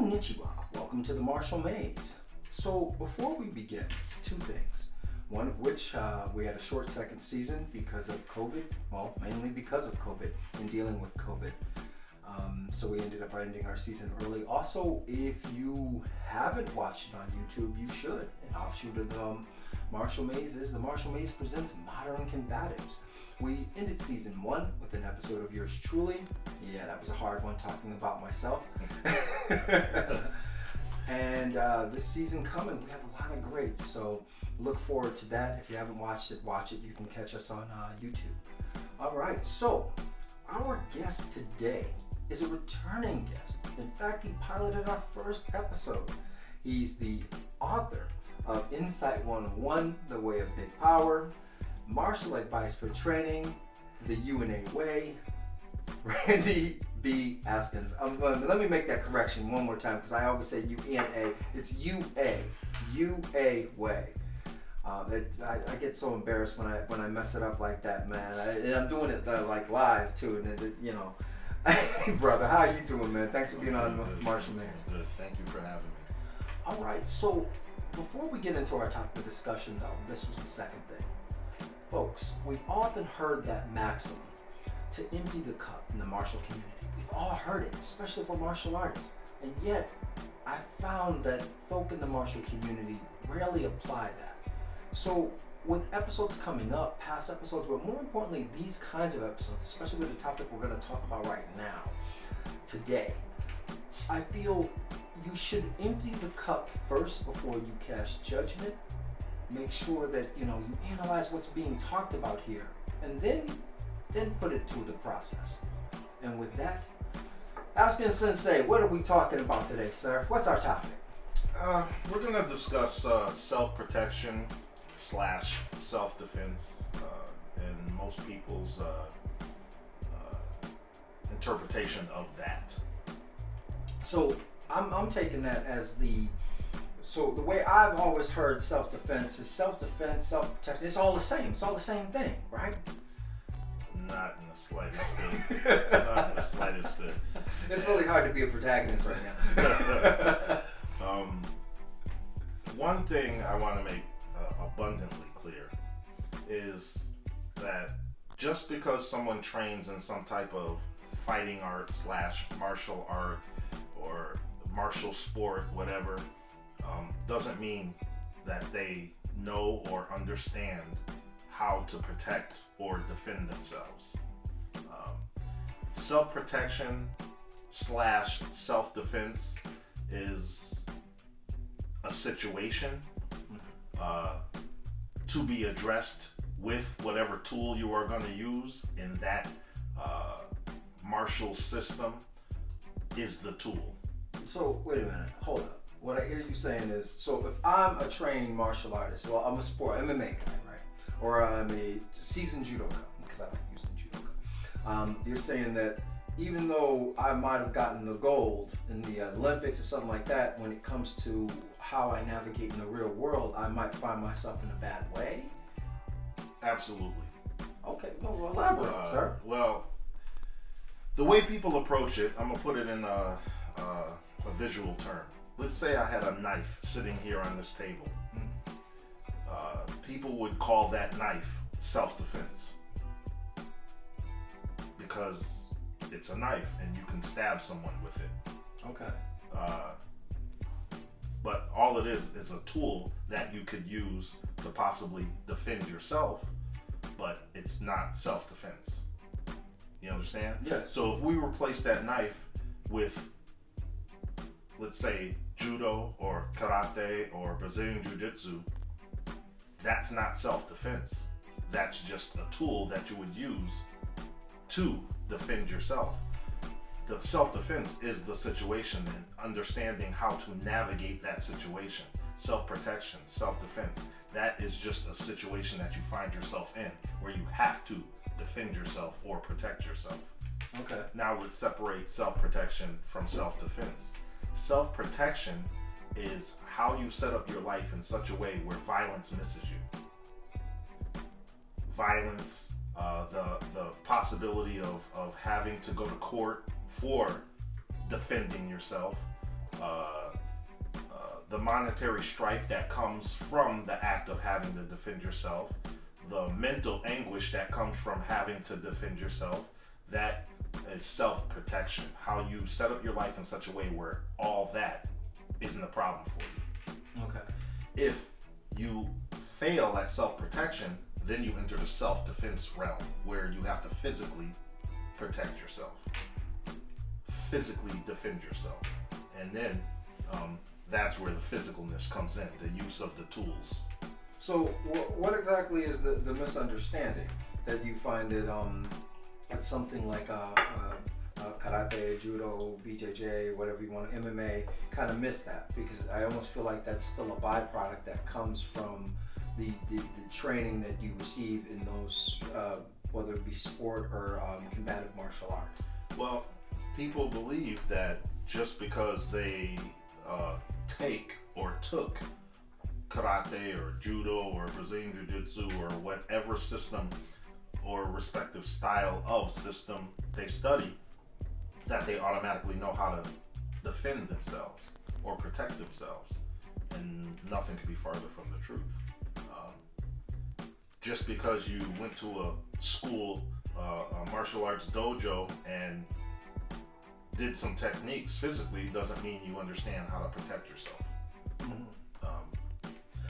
Konnichiwa. Welcome to the Martial Maze. So before we begin, two things. One of which we had a short second season because of COVID. Well, mainly because of COVID and dealing with COVID. So we ended up ending our season early. Also, if you haven't watched it on YouTube, you should. An offshoot of the Martial Maze is the Martial Maze presents Modern Combatives. We ended season 1 with an episode of yours truly. Yeah, that was a hard one talking about myself. And this season coming, we have a lot of greats. So look forward to that. If you haven't watched it, watch it. You can catch us on YouTube. All right, so our guest today is a returning guest. In fact, he piloted our first episode. He's the author of Insight 101, The Way of Big Power, Martial Advice for Training, The UA Way, Randy B. Haskins. Let me make that correction one more time because I always say UNA. It's UA Way. I get so embarrassed when I mess it up like that, man. I'm doing it like live too, and you know. Hey brother, how you doing, man? Thanks for being on Martial Maze. Good. Thank you for having me. All right, so before we get into our topic of discussion, though, this was the second thing. Folks, we've often heard that maxim to empty the cup in the martial community. We've all heard it, especially for martial artists. And yet, I found that folk in the martial community rarely apply that. So with episodes coming up, past episodes, but more importantly, these kinds of episodes, especially with the topic we're going to talk about right now, today, I feel you should empty the cup first before you cast judgment. Make sure that you analyze what's being talked about here, and then put it to the process. And with that, Haskins Sensei, what are we talking about today, sir? What's our topic? We're going to discuss self-protection / self-defense and most people's interpretation of that. So I'm taking that as the way I've always heard self-defense is self-defense, self-protection. It's all the same. It's all the same thing, right? Not in the slightest bit. Not in the slightest bit. It's really hard to be a protagonist right now. One thing I want to make abundantly clear is that just because someone trains in some type of fighting art / martial art or martial sport, whatever, doesn't mean that they know or understand how to protect or defend themselves. Self-protection / self-defense is a situation to be addressed with whatever tool you are going to use in that martial system is the tool. So wait a minute, hold up. What I hear you saying is, so if I'm a trained martial artist, well, I'm a sport MMA guy, right? Or I'm a seasoned judoka, because I like using judoka. You're saying that even though I might have gotten the gold in the Olympics or something like that, when it comes to how I navigate in the real world, I might find myself in a bad way? Absolutely. Okay, well, elaborate, sir. Well, the way people approach it, I'm going to put it in a visual term. Let's say I had a knife sitting here on this table. People would call that knife self-defense because it's a knife and you can stab someone with it. Okay. But all it is a tool that you could use to possibly defend yourself, but it's not self-defense. You understand? Yeah. So if we replace that knife with, let's say, judo or karate or Brazilian jiu-jitsu, that's not self-defense. That's just a tool that you would use to defend yourself. The self-defense is the situation and understanding how to navigate that situation. Self-protection, self-defense, that is just a situation that you find yourself in where you have to defend yourself or protect yourself. Okay. Now let's separate self-protection from self-defense. Self-protection is how you set up your life in such a way where violence misses you. Violence, the possibility of having to go to court for defending yourself, the monetary strife that comes from the act of having to defend yourself, the mental anguish that comes from having to defend yourself. That is self-protection. How you set up your life in such a way where all that isn't a problem for you. Okay. If you fail at self-protection, then you enter the self-defense realm where you have to physically protect yourself, physically defend yourself, and then that's where the physicalness comes in, the use of the tools. So what exactly is the misunderstanding that you find it at something like karate, judo, BJJ, whatever you want, MMA, kind of miss that? Because I almost feel like that's still a byproduct that comes from the training that you receive in those, whether it be sport or combative martial art. Well, people believe that just because they take or took karate or judo or Brazilian Jiu-Jitsu or whatever system or respective style of system they study, that they automatically know how to defend themselves or protect themselves. And nothing could be farther from the truth. Just because you went to a school, a martial arts dojo, and did some techniques physically doesn't mean you understand how to protect yourself.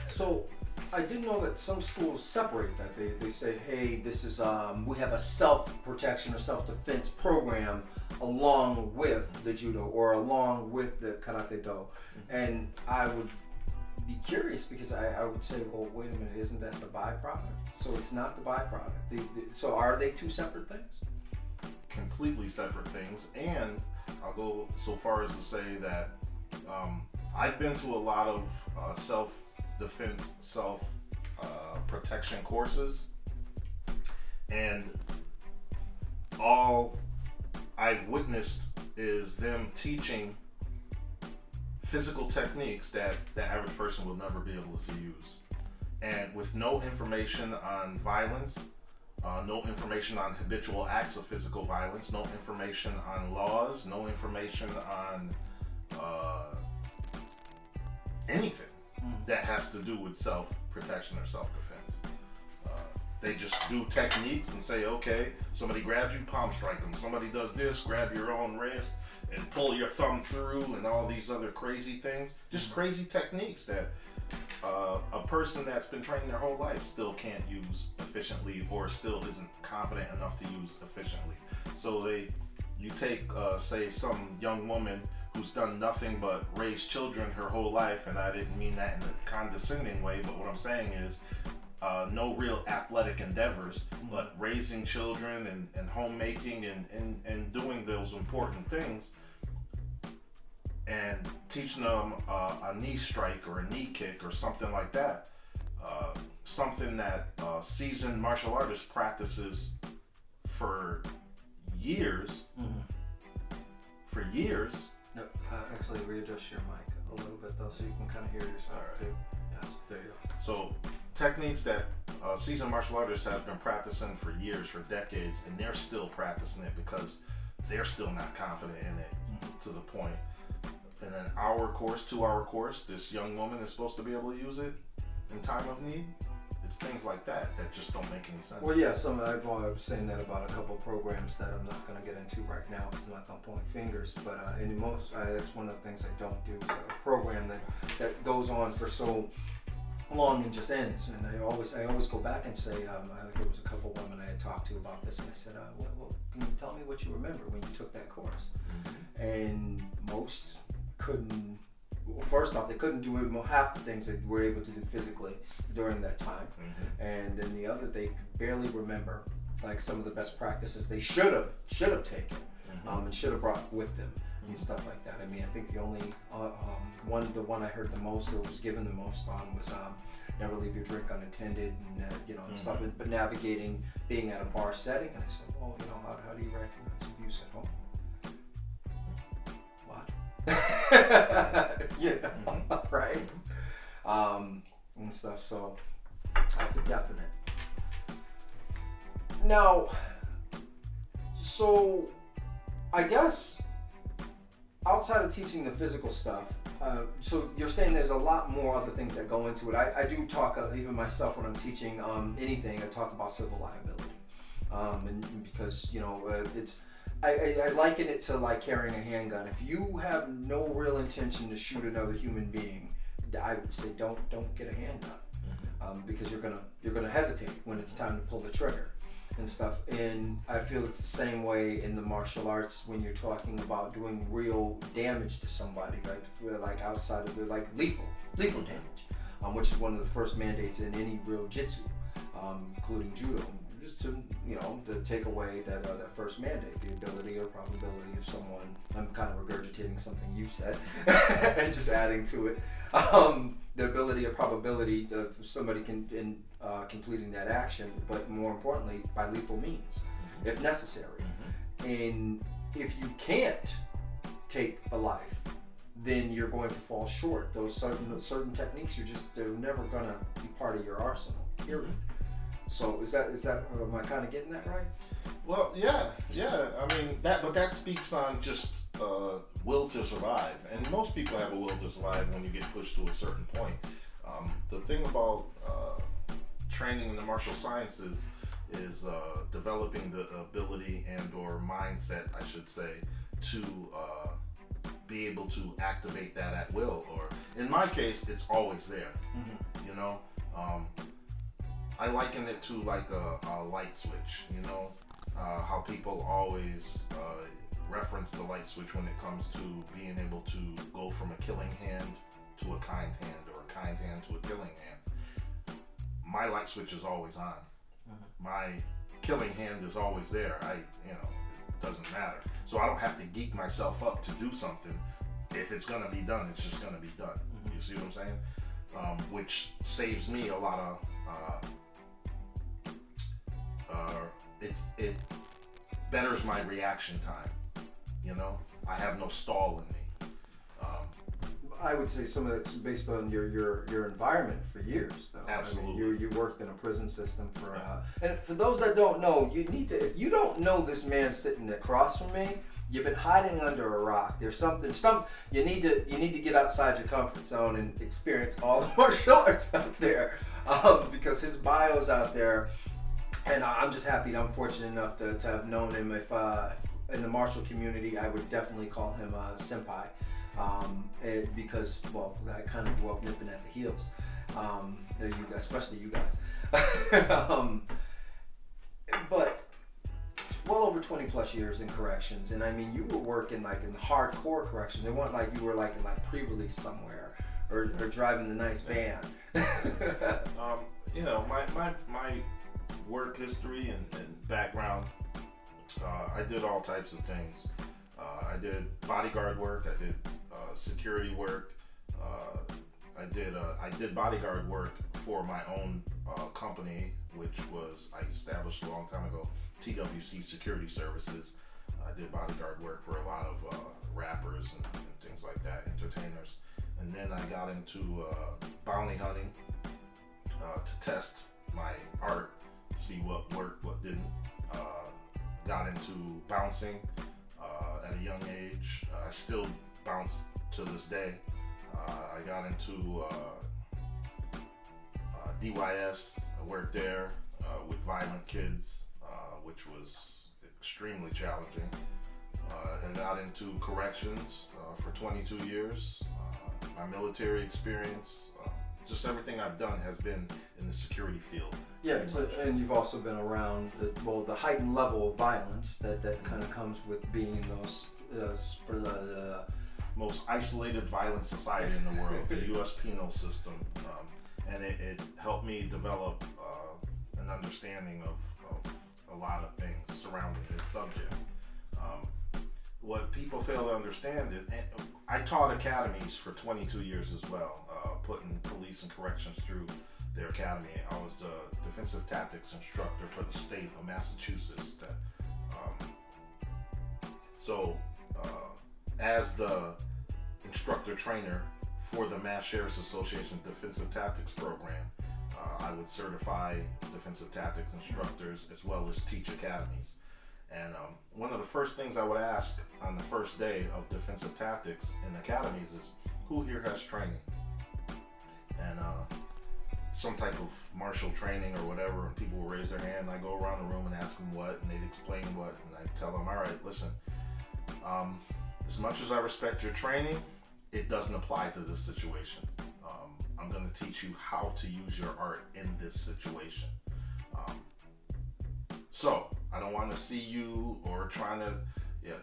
So I did know that some schools separate that. They say, hey, this is we have a self-protection or self-defense program along with the judo or along with the karate-do. And I would be curious because I would say, well, wait a minute, isn't that the byproduct? So it's not the byproduct. So are they two separate things? Completely separate things. And I'll go so far as to say that I've been to a lot of self-defense, self-protection courses, and all I've witnessed is them teaching physical techniques that the average person will never be able to use, and with no information on violence, no information on habitual acts of physical violence, no information on laws, no information on anything that has to do with self-protection or self-defense. They just do techniques and say, okay, somebody grabs you, palm strike them. Somebody does this, grab your own wrist and pull your thumb through, and all these other crazy things. Just crazy techniques that a person that's been trained their whole life still can't use efficiently, or still isn't confident enough to use efficiently. So you take, say, some young woman who's done nothing but raise children her whole life, and I didn't mean that in a condescending way, but what I'm saying is no real athletic endeavors, but raising children and homemaking and doing those important things, and teaching them a knee strike or a knee kick or something like that, something that seasoned martial artist practices for years. For years. No, actually readjust your mic a little bit though, so you can kind of hear yourself too. Yes, there you go. So techniques that seasoned martial artists have been practicing for years, for decades, and they're still practicing it because they're still not confident in it to the point. In an hour course, 2-hour course, this young woman is supposed to be able to use it in time of need. It's things like that just don't make any sense. Well, yeah, I was saying that about a couple of programs that I'm not going to get into right now because I'm not going to point fingers, but that's one of the things I don't do. So a program that goes on for so long and just ends, and I always go back and say, there was a couple of women I had talked to about this, and I said, well, can you tell me what you remember when you took that course? And most couldn't. Well, first off, they couldn't do half the things they were able to do physically during that time, and then the other, they could barely remember like some of the best practices they should have taken, and should have brought with them and stuff like that. I mean, I think the only the one I heard the most or was given the most on was never leave your drink unattended, and stuff. But navigating being at a bar setting, and I said, well, how do you recognize abuse at home? Right? And stuff, so that's a definite. Now, so I guess outside of teaching the physical stuff, so you're saying there's a lot more other things that go into it. I do talk, even myself when I'm teaching anything, I talk about civil liability. And because, it's, I liken it to like carrying a handgun. If you have no real intention to shoot another human being, I would say don't get a handgun, because you're gonna hesitate when it's time to pull the trigger and stuff. And I feel it's the same way in the martial arts when you're talking about doing real damage to somebody, like outside of the lethal damage, which is one of the first mandates in any real jitsu, including judo, just to take away that first mandate, the ability or probability of someone. I'm kind of regurgitating something you said and just adding to it. The ability or probability of somebody completing that action, but more importantly, by lethal means, if necessary. And if you can't take a life, then you're going to fall short. Those certain techniques, they're never gonna be part of your arsenal. Period. So is that am I kind of getting that right? Well, yeah. I mean but that speaks on just will to survive, and most people have a will to survive when you get pushed to a certain point. The thing about training in the martial sciences is developing the ability and or mindset, I should say, to be able to activate that at will, or in my case, it's always there. I liken it to like a light switch, how people always reference the light switch when it comes to being able to go from a killing hand to a kind hand, or a kind hand to a killing hand. My light switch is always on. My killing hand is always there. It doesn't matter. So I don't have to geek myself up to do something. If it's gonna be done, it's just gonna be done. You see what I'm saying? Which saves me a lot of it betters my reaction time. I have no stall in me. I would say some of that's based on your environment for years, though. Absolutely. I mean, you worked in a prison system for, and for those that don't know, you need to. If you don't know this man sitting across from me, you've been hiding under a rock. There's something. You need to get outside your comfort zone and experience all the martial arts out there, because his bio's out there, and I'm just happy that I'm fortunate enough to have known him. If in the martial community, I would definitely call him senpai. Because I kind of grew up nipping at the heels, you guys, especially you guys. But well over 20 plus years in corrections, and I mean, you were working like in hardcore corrections. It wasn't like you were like in like pre-release somewhere or driving the nice van. My work history and background, I did all types of things. I did bodyguard work. I did security work. I did bodyguard work for my own company, which was I established a long time ago, TWC Security Services. I did bodyguard work for a lot of rappers and things like that, entertainers. And then I got into bounty hunting to test my art, see what worked, what didn't. Got into bouncing at a young age. I still bounce to this day. I got into DYS. I worked there with violent kids, which was extremely challenging. I got into corrections for 22 years. My military experience, just everything I've done has been in the security field. Yeah, and you've also been around the heightened level of violence that kind of comes with being in those most isolated violent society in the world, the U.S. penal system, and it helped me develop an understanding of a lot of things surrounding this subject. What people fail to understand is, and I taught academies for 22 years as well, putting police and corrections through their academy. I was the defensive tactics instructor for the state of Massachusetts. As the instructor trainer for the Mass Sheriff's Association Defensive Tactics Program, I would certify defensive tactics instructors as well as teach academies. And one of the first things I would ask on the first day of defensive tactics in academies is, who here has training? And some type of martial training or whatever, and people will raise their hand. I go around the room and ask them what, and they'd explain what, and I tell them, all right, listen, as much as I respect your training, it doesn't apply to this situation. I'm going to teach you how to use your art in this situation. So I don't want to see you or trying to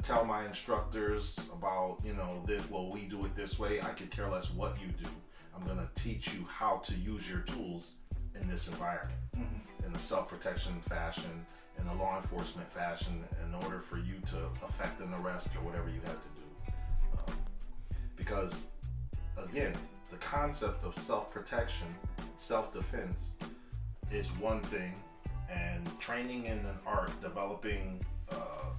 tell my instructors about, this, well, we do it this way. I could care less what you do. I'm going to teach you how to use your tools in this environment, in a self-protection fashion, in a law enforcement fashion, in order for you to effect an arrest or whatever you have to do. Because, again, the concept of self-protection, self-defense is one thing, and training in an art, developing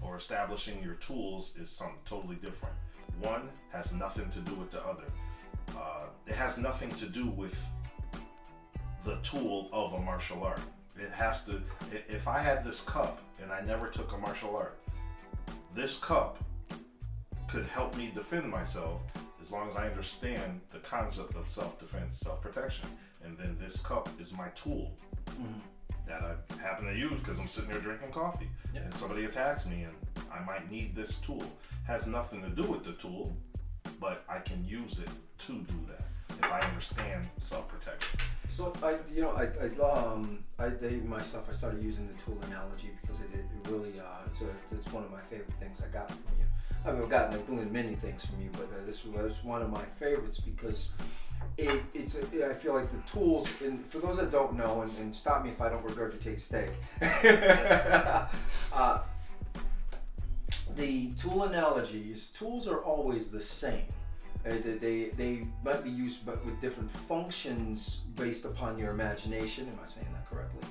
or establishing your tools is something totally different. One has nothing to do with the other. It has nothing to do with the tool of a martial art. It has to, if I had this cup and I never took a martial art, this cup could help me defend myself as long as I understand the concept of self-defense, self-protection. And then this cup is my tool that I happen to use because I'm sitting there drinking coffee and somebody attacks me and I might need this tool. Has nothing to do with the tool, but I can use it to do that if I understand self-protection. So I myself, I started using the tool analogy because it really it's one of my favorite things I got from you. I mean, I've gotten like many things from you, but this was one of my favorites because I feel like the tools, and for those that don't know, and stop me if I don't regurgitate steak. The tool analogy is tools are always the same. They might be used but with different functions based upon your imagination. Am I saying that correctly?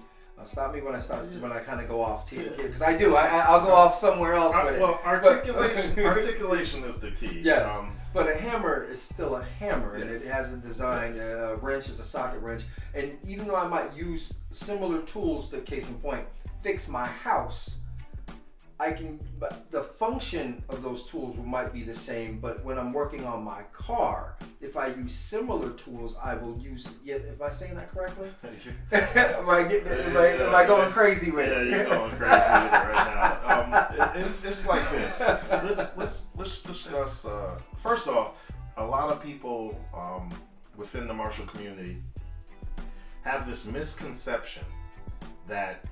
Stop me when I kind of go off here, because I do. I'll go off somewhere else with it. Well, articulation is the key. Yes, but a hammer is still a hammer, and it has a design. A wrench is a socket wrench, and even though I might use similar tools to, case in point, fix my house, but the function of those tools might be the same. But when I'm working on my car, if I use similar tools, I will use. Am I saying that correctly? Am I going crazy with it? Yeah, you're going crazy with it right now. It's like this. Let's discuss. First off, a lot of people within the martial community have this misconception that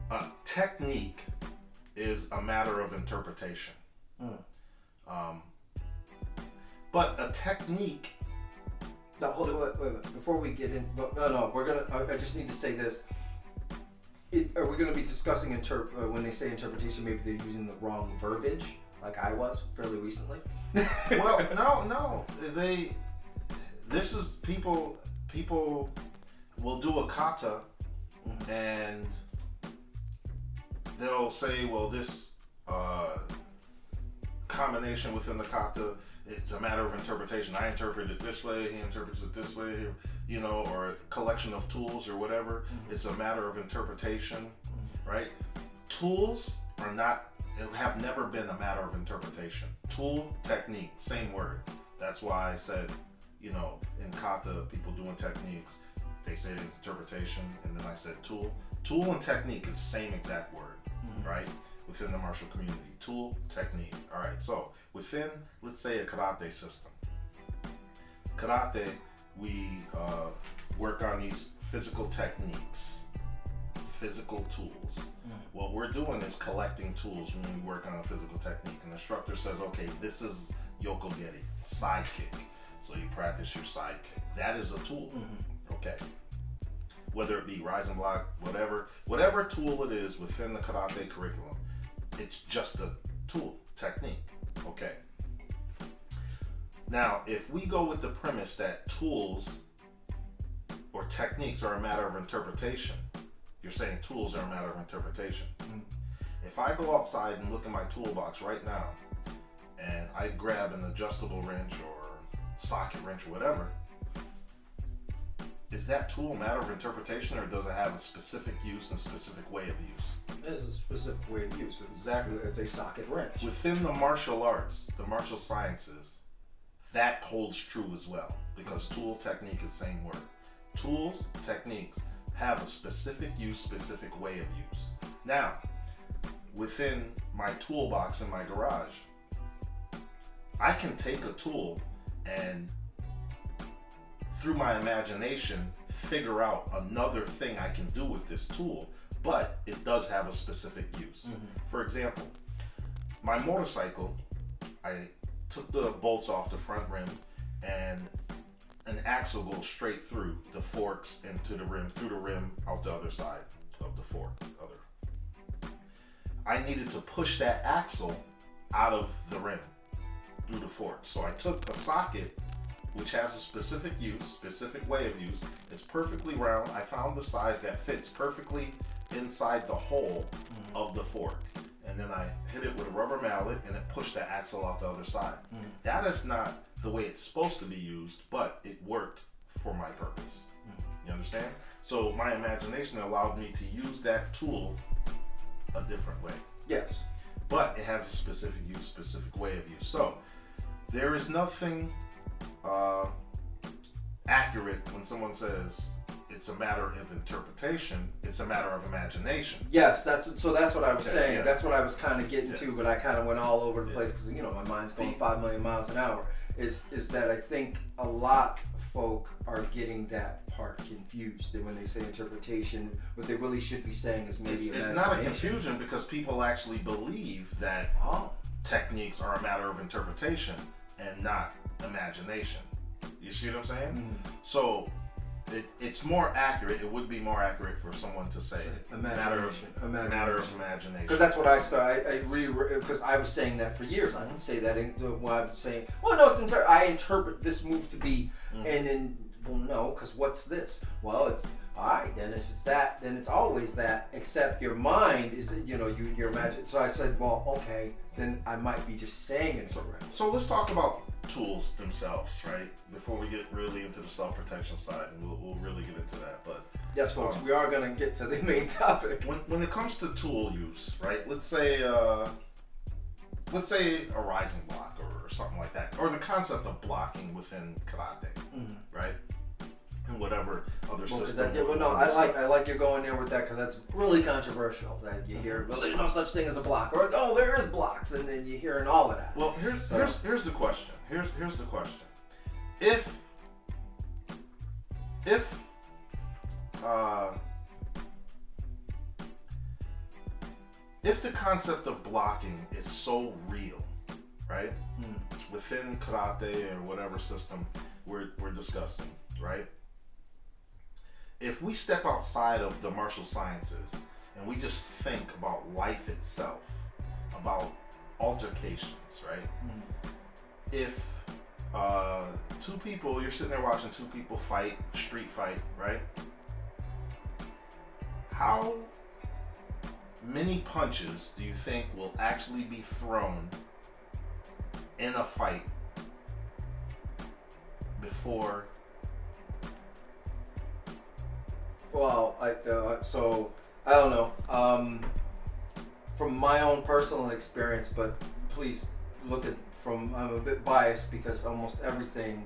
a technique is a matter of interpretation. But a technique. No, wait. Before we get in, I just need to say this. Are we going to be discussing when they say interpretation? Maybe they're using the wrong verbiage, like I was fairly recently. Well, no. This is people will do a kata and they'll say, well, this combination within the kata, it's a matter of interpretation. I interpret it this way, he interprets it this way, or a collection of tools or whatever. It's a matter of interpretation, right? Tools have never been a matter of interpretation. Tool, technique, same word. That's why I said, in kata, people doing techniques, they say it's interpretation, and then I said tool. Tool and technique is the same exact word, right? Within the martial community. Tool, technique. All right, so within, let's say, a karate system. Karate, we work on these physical techniques, physical tools. What we're doing is collecting tools when we work on a physical technique. An instructor says, okay, this is yokogeri, side kick. So you practice your side kick. That is a tool. Okay. Whether it be rise and block, whatever tool it is within the karate curriculum, it's just a tool, technique. Okay. Now, if we go with the premise that tools or techniques are a matter of interpretation, you're saying tools are a matter of interpretation. If I go outside and look in my toolbox right now, and I grab an adjustable wrench or socket wrench or whatever, is that tool a matter of interpretation, or does it have a specific use and specific way of use? There's a specific way of use. Exactly. It's a socket wrench. Within the martial arts, the martial sciences, that holds true as well, because tool, technique is the same word. Tools, techniques have a specific use, specific way of use. Now, within my toolbox in my garage, I can take a tool and through my imagination figure out another thing I can do with this tool, but it does have a specific use. Mm-hmm. For example, my motorcycle, I took the bolts off the front rim and an axle goes straight through the forks into the rim, through the rim, out the other side of the fork. I needed to push that axle out of the rim through the fork. So I took a socket which has a specific use, specific way of use. It's perfectly round. I found the size that fits perfectly inside the hole of the fork. And then I hit it with a rubber mallet and it pushed the axle out the other side. That is not the way it's supposed to be used, but it worked for my purpose. You understand? So my imagination allowed me to use that tool a different way. Yes. But it has a specific use, specific way of use. So there is nothing accurate when someone says it's a matter of interpretation. It's a matter of imagination. Yes, that's what I was saying. Yes. That's what I was kind of getting to, but I kind of went all over the place because my mind's going 5 million miles an hour. Is that I think a lot of folk are getting that part confused. That when they say interpretation, what they really should be saying is maybe it's not a confusion, because people actually believe that techniques are a matter of interpretation and not imagination. You see what I'm saying? Mm-hmm. So it's more accurate. It would be more accurate for someone to say matter of imagination. Because that's what I started. Because I was saying that for years. I didn't say that. When I was saying, well, no, I interpret this move to be, and then, well, no, because what's this? Well, it's all right. Then if it's that, then it's always that. Except your mind is, your imagine. So I said, well, okay, then I might be just saying it correct. So let's talk about tools themselves, right? Before we get really into the self-protection side, and we'll really get into that. But yes, folks, we are gonna get to the main topic. When it comes to tool use, right? Let's say a rising block or something like that, or the concept of blocking within karate, right? And whatever other system. I like you're going there with that, because that's really controversial. That you hear, well, there's no such thing as a block, or oh, there is blocks, and then you're hearing all of that. Well, here's the question. Here's the question. If the concept of blocking is so real, right? Within karate or whatever system we're discussing, right? If we step outside of the martial sciences and we just think about life itself, about altercations, right? If two people, you're sitting there watching two people fight, street fight, right? How many punches do you think will actually be thrown in a fight before? Well, so I don't know. From my own personal experience, but please look at I'm a bit biased, because almost everything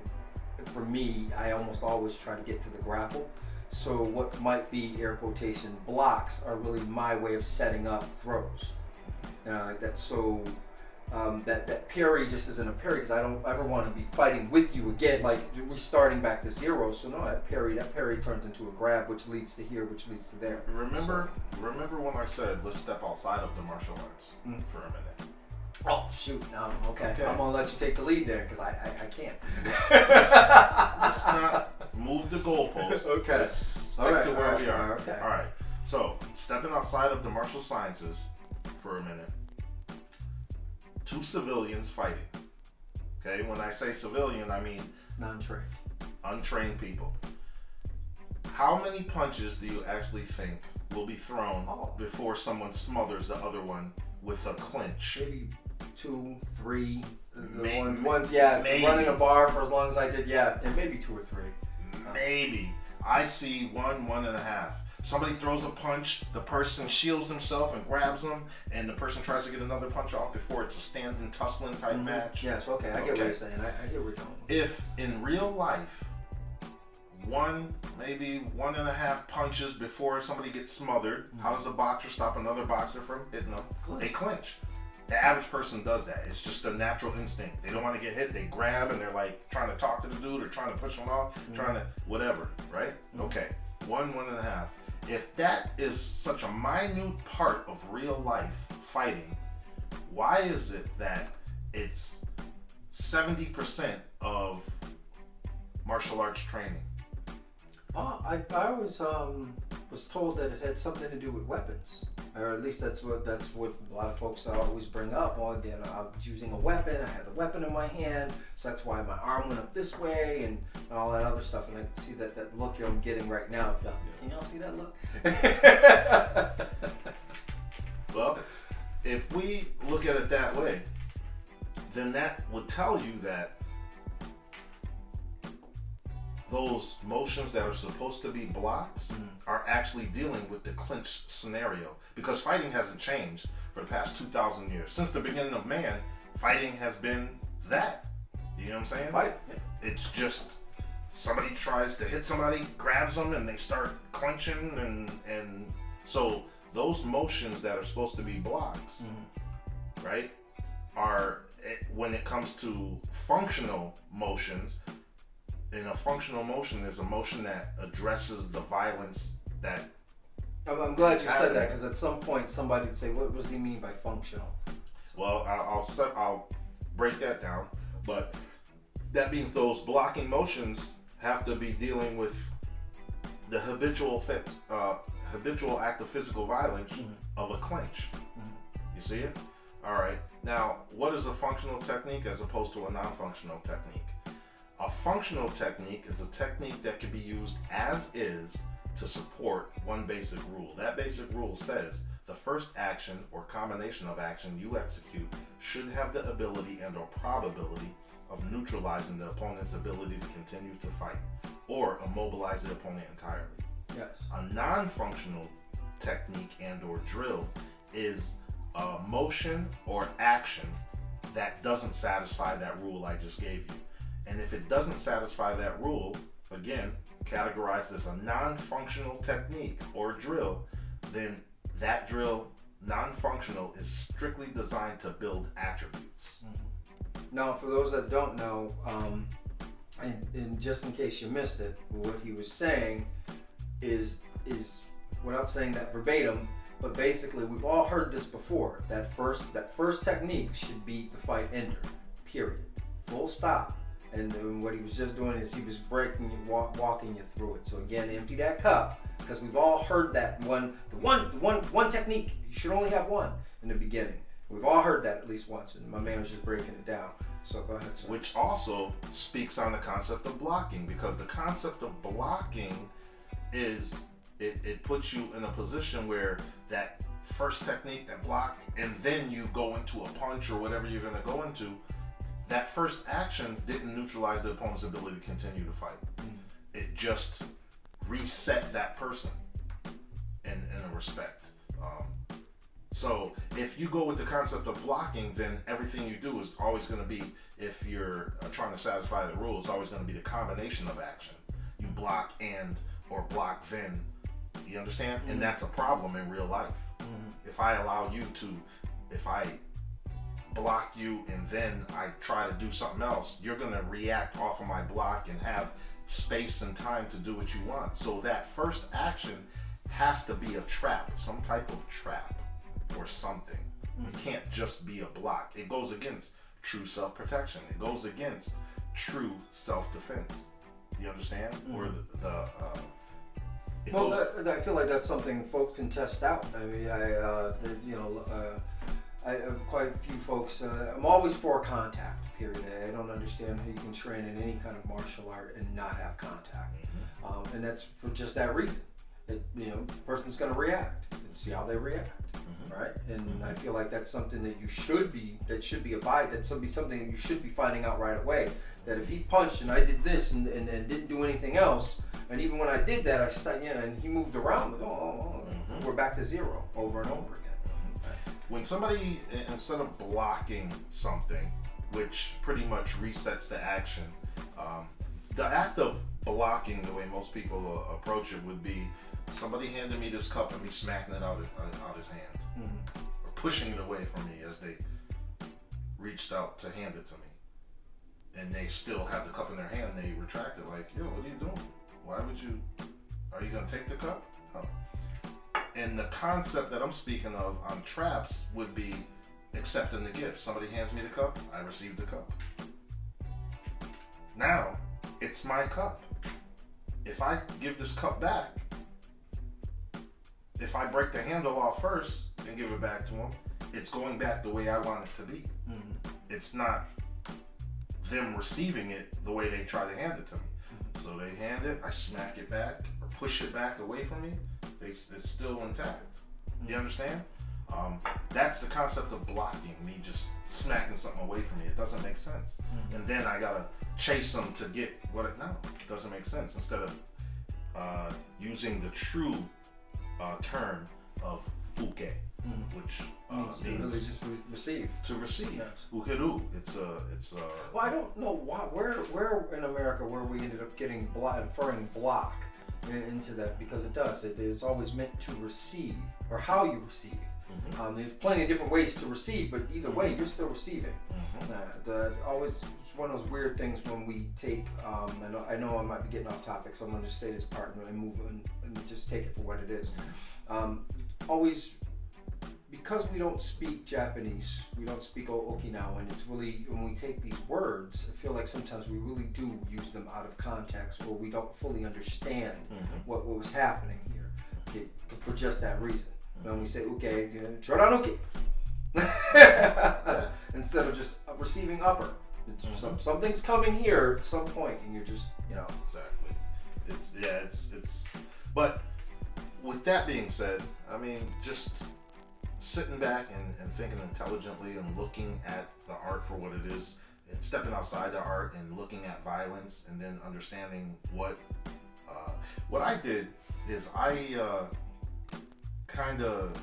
for me, I almost always try to get to the grapple. So what might be air quotation blocks are really my way of setting up throws. Like that. So that parry just isn't a parry, because I don't ever want to be fighting with you again, like we're starting back to zero. So no, that parry turns into a grab, which leads to here, which leads to there. Remember when I said let's step outside of the martial arts for a minute? Oh shoot! No, okay. I'm gonna let you take the lead there, because I can't. Let's not move the goalposts. Okay. Let's stick to where we are. Okay. All right. So stepping outside of the martial sciences for a minute. Two civilians fighting. Okay. When I say civilian, I mean non-trained, untrained people. How many punches do you actually think will be thrown before someone smothers the other one with a clinch? Maybe 2, 3. Maybe. Running a bar for as long as I did, and maybe 2 or 3. Maybe. I see 1.5. Somebody throws a punch, the person shields himself and grabs them, and the person tries to get another punch off before it's a standing, tussling type match. Yes, okay, I get what you're saying. I hear where you're going. If in real life, maybe 1.5 punches before somebody gets smothered, how does a boxer stop another boxer from hitting them? They clinch. The average person does that. It's just a natural instinct. They don't want to get hit. They grab and they're like trying to talk to the dude or trying to push him off, trying to whatever, right? Okay, 1.5. If that is such a minute part of real life fighting, why is it that it's 70% of martial arts training? I always was told that it had something to do with weapons, or at least that's what a lot of folks always bring up. Well, again, I was using a weapon. I had the weapon in my hand, so that's why my arm went up this way and all that other stuff. And I can see that look I'm getting right now. Can y'all see that look? Well, if we look at it that way, then that would tell you that those motions that are supposed to be blocks are actually dealing with the clinch scenario, because fighting hasn't changed for the past 2,000 years. Since the beginning of man, fighting has been that. You know what I'm saying? Fight. It's just somebody tries to hit somebody, grabs them, and they start clenching, and so those motions that are supposed to be blocks, right, are, when it comes to functional motions. In a functional motion is a motion that addresses the violence that. I'm glad you said that, because at some point somebody would say, "What does he mean by functional?" Well, I'll break that down, but that means those blocking motions have to be dealing with the habitual act of physical violence of a clinch. You see it? All right. Now, what is a functional technique as opposed to a non-functional technique? A functional technique is a technique that can be used as is to support one basic rule. That basic rule says the first action or combination of action you execute should have the ability and or probability of neutralizing the opponent's ability to continue to fight or immobilize the opponent entirely. Yes. A non-functional technique and or drill is a motion or action that doesn't satisfy that rule I just gave you. And if it doesn't satisfy that rule, again, categorized as a non-functional technique or drill, then that drill, non-functional, is strictly designed to build attributes. Now, for those that don't know, and just in case you missed it, what he was saying is without saying that verbatim, but basically we've all heard this before. That first technique should be the fight ender. Period. Full stop. And what he was just doing is he was breaking you, walking you through it. So again, empty that cup, because we've all heard that one technique. You should only have one in the beginning. We've all heard that at least once, and my man was just breaking it down. So go ahead, sir. Which also speaks on the concept of blocking, because the concept of blocking is it puts you in a position where that first technique, that block, and then you go into a punch or whatever you're going to go into. That first action didn't neutralize the opponent's ability to continue to fight. It just reset that person in a respect. So if you go with the concept of blocking, then everything you do is always going to be, if you're trying to satisfy the rules, it's always going to be the combination of action. You block and or block then. You understand? And that's a problem in real life. If I block you and then I try to do something else, you're going to react off of my block and have space and time to do what you want. So that first action has to be a trap, some type of trap or something. It can't just be a block. It goes against true self-protection. It goes against true self-defense. You understand? Or I feel like that's something folks can test out. I mean, I have quite a few folks. I'm always for contact. Period. I don't understand how you can train in any kind of martial art and not have contact, and that's for just that reason. Person's going to react and see how they react, right? And I feel like that's something that should be something that you should be finding out right away. That if he punched and I did this and didn't do anything else, And even when I did that, I stuck in, and he moved around. We're back to zero over and over again. When somebody, instead of blocking something, which pretty much resets the action, the act of blocking, the way most people approach it, would be somebody handing me this cup and me smacking it out his hand, or pushing it away from me as they reached out to hand it to me, and they still have the cup in their hand. And they retract it like, "Yo, what are you doing? Why would you? Are you gonna take the cup?" Oh. And the concept that I'm speaking of on traps would be accepting the gift. Somebody hands me the cup, I receive the cup. Now, it's my cup. If I give this cup back, if I break the handle off first and give it back to them, it's going back the way I want it to be. It's not them receiving it the way they try to hand it to me. So they hand it, I smack it back or push it back away from me. It's still intact. You understand? That's the concept of blocking, me just smacking something away from me. It doesn't make sense. And then I gotta chase them to get what it, no, it doesn't make sense. Instead of using the true term of uke, which means to really just receive. To receive. Yes. Ukeru. It's Well, I don't know where in America where we ended up getting inferring block into that, because it does. It's always meant to receive, or how you receive. There's plenty of different ways to receive, but either way, you're still receiving. Always, it's one of those weird things when we take. I know I might be getting off topic, so I'm going to just say this part and move and just take it for what it is. Always, because we don't speak Japanese, we don't speak Okinawan. It's really, when we take these words, I feel like sometimes we really do use them out of context, or we don't fully understand what was happening here, okay, for just that reason. When we say uke, choranuke, instead of just receiving upper. Something's coming here at some point, and you're just, Exactly. It's. But with that being said, I mean, just sitting back and thinking intelligently and looking at the art for what it is, and stepping outside the art and looking at violence, and then understanding what I did is I kind of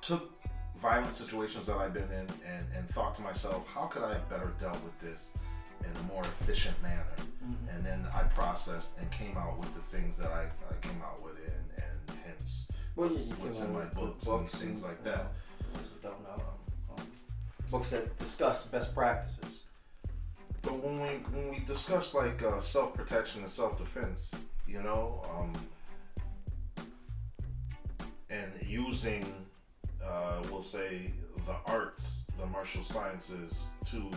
took violent situations that I've been in and thought to myself, how could I have better dealt with this in a more efficient manner? And then I processed and came out with the things that I came out with, and hence what's in my books and things like that. Books that discuss best practices. But when we discuss like self-protection and self-defense, and using, we'll say, the arts, the martial sciences to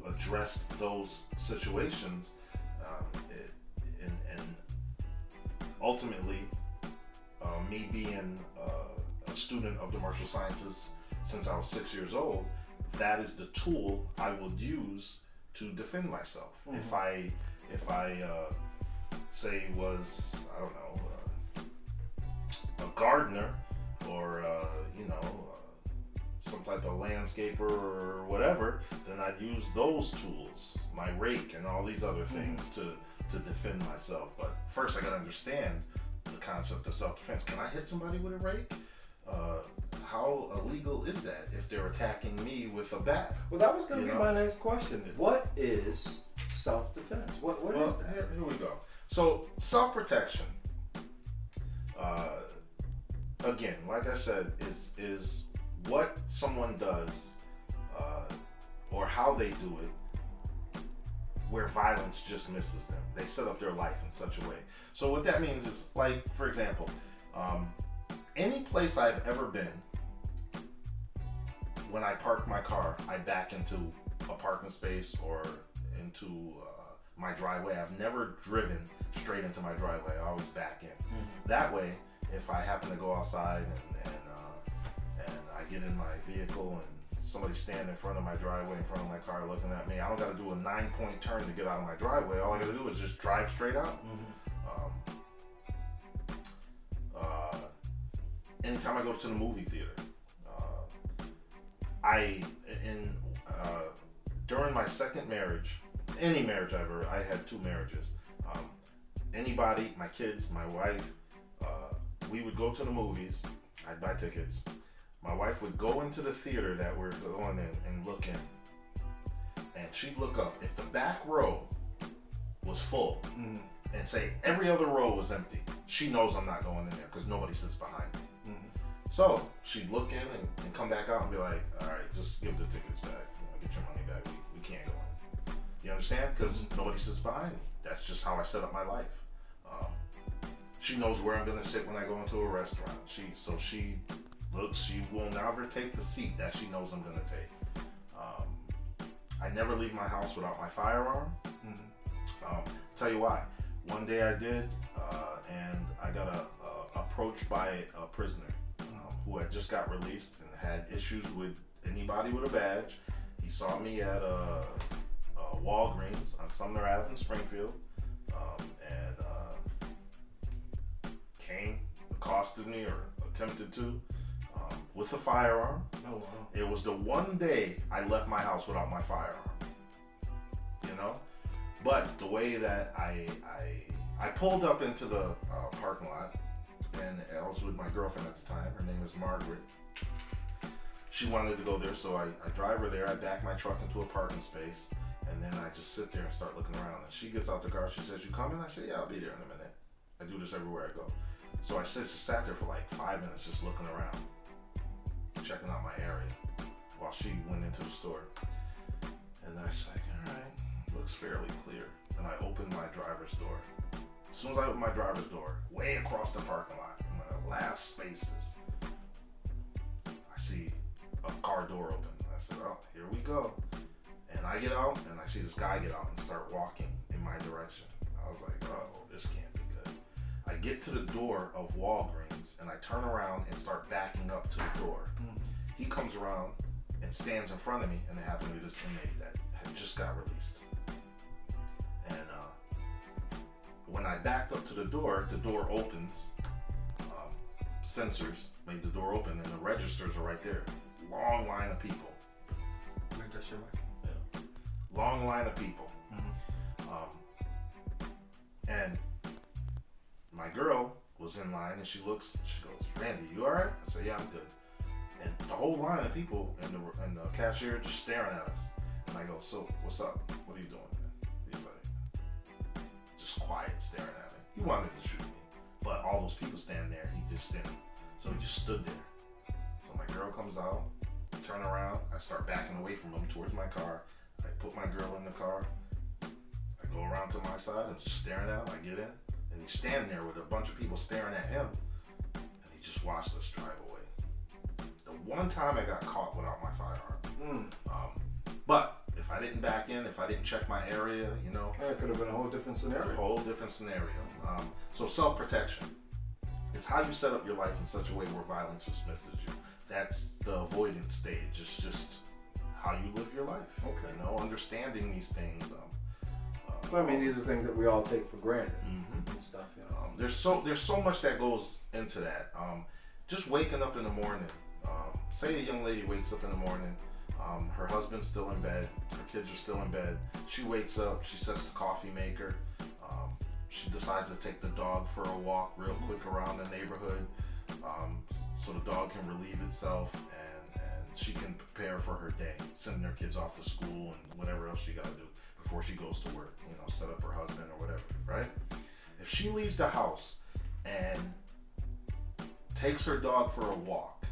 address those situations, and ultimately, me being a student of the martial sciences since I was 6 years old, that is the tool I will use to defend myself. If I say was, I don't know, a gardener, or some type of landscaper or whatever, then I'd use those tools, my rake and all these other things to defend myself. But first I gotta understand the concept of self-defense. Can I hit somebody with a rake? How illegal is that if they're attacking me with a bat? Well, that was going to be my next question. What is self-defense? What is that? Here we go. So self-protection, again, like I said, is what someone does, or how they do it, where violence just misses them. They set up their life in such a way. So what that means is, like, for example, any place I've ever been, when I park my car, I back into a parking space or into my driveway. I've never driven straight into my driveway. I always back in. That way, if I happen to go outside and I get in my vehicle and somebody's standing in front of my driveway, in front of my car looking at me, I don't got to do a 9-point turn to get out of my driveway. All I got to do is just drive straight out. Anytime I go to the movie theater, during my second marriage any marriage I had 2 marriages. Anybody, my kids, my wife, we would go to the movies. I'd buy tickets. My wife would go into the theater that we're going in and look in. And she'd look up. If the back row was full and say every other row was empty, she knows I'm not going in there because nobody sits behind me. So she'd look in and come back out and be like, all right, just give the tickets back. Get your money back. We can't go in. You understand? Because nobody sits behind me. That's just how I set up my life. She knows where I'm going to sit when I go into a restaurant. She will never take the seat that she knows I'm going to take. I never leave my house without my firearm. Tell you why. One day I did, and I got approached by a prisoner who had just got released and had issues with anybody with a badge. He saw me at Walgreens on Sumner Ave in Springfield, and came, accosted me, or attempted to, with a firearm. Oh, wow. It was the one day I left my house without my firearm. You know? But the way that I pulled up into the parking lot, and I was with my girlfriend at the time. Her name is Margaret. She wanted to go there, so I drive her there. I back my truck into a parking space, and then I just sit there and start looking around. And she gets out the car. She says, "You coming?" I say, "Yeah, I'll be there in a minute." I do this everywhere I go. So I just sat there for like 5 minutes just looking around, checking out my area while she went into the store. And I was like, all right, looks fairly clear. And I opened my driver's door. As soon as I opened my driver's door, way across the parking lot, in the last spaces, I see a car door open. I said, oh, here we go. And I get out, and I see this guy get out and start walking in my direction. I was like, oh, this can't be good. I get to the door of Walgreens, and I turn around and start backing up to the door. He comes around and stands in front of me, and it happened to be this inmate that had just got released. And when I backed up to the door opens. Sensors made the door open, and the registers are right there. Long line of people. Adjust your mic. Yeah. Long line of people. And my girl was in line, and she goes, "Randy, you all right?" I said, "Yeah, I'm good." And the whole line of people and the cashier just staring at us. And I go, "So, what's up? What are you doing?" Man? He's like, just quiet, staring at me. He wanted to shoot me, but all those people standing there, he just didn't. So he just stood there. So my girl comes out, turn around, I start backing away from him towards my car. I put my girl in the car. I go around to my side, I'm just staring at him. I get in, and he's standing there with a bunch of people staring at him, and he just watched us drive away. The one time I got caught without my firearm. But if I didn't back in, if I didn't check my area, you know. Yeah, it could have been a whole different scenario. A whole different scenario. So self-protection. It's how you set up your life in such a way where violence dismisses you. That's the avoidance stage. It's just how you live your life. Okay. You know, understanding these things. I mean, these are things that we all take for granted and stuff. You know. There's so much that goes into that. Just waking up in the morning. Say a young lady wakes up in the morning. Her husband's still in bed. Her kids are still in bed. She wakes up. She sets the coffee maker. She decides to take the dog for a walk real quick around the neighborhood, so the dog can relieve itself and she can prepare for her day, sending her kids off to school and whatever else she got to do before she goes to work. You know, set up her husband or whatever. Right? If she leaves the house and takes her dog for a walk,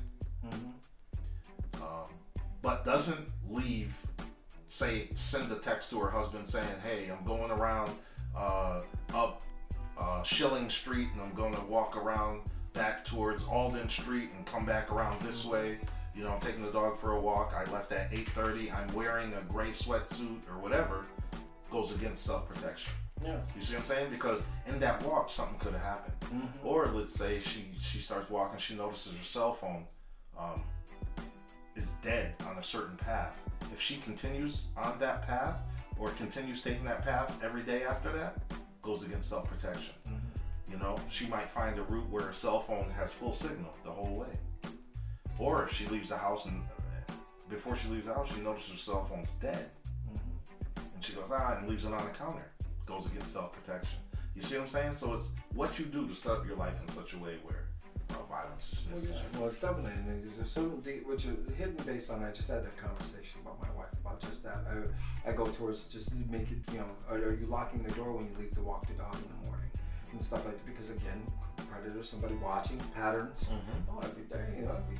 but doesn't leave, send a text to her husband saying, "Hey, I'm going around up Schilling Street, and I'm going to walk around back towards Alden Street and come back around this way. You know, I'm taking the dog for a walk. I left at 8:30. I'm wearing a gray sweatsuit or whatever," goes against self-protection. Yes. You see what I'm saying? Because in that walk, something could have happened. Or let's say she starts walking, she notices her cell phone is dead on a certain path. If she continues on that path or continues taking that path every day after that, goes against self-protection. You know, she might find a route where her cell phone has full signal the whole way. Or if she leaves the house and before she leaves the house, she notices her cell phone's dead. And she goes, and leaves it on the counter. Goes against self-protection. You see what I'm saying? So it's what you do to set up your life in such a way where violence is necessary. Well, it's definitely, there's a certain, which is hidden based on, I just had that conversation about my wife about just that. I go towards just make it, are you locking the door when you leave to walk the dog in the morning and stuff like that? Because again, predators, somebody watching, patterns. Oh, every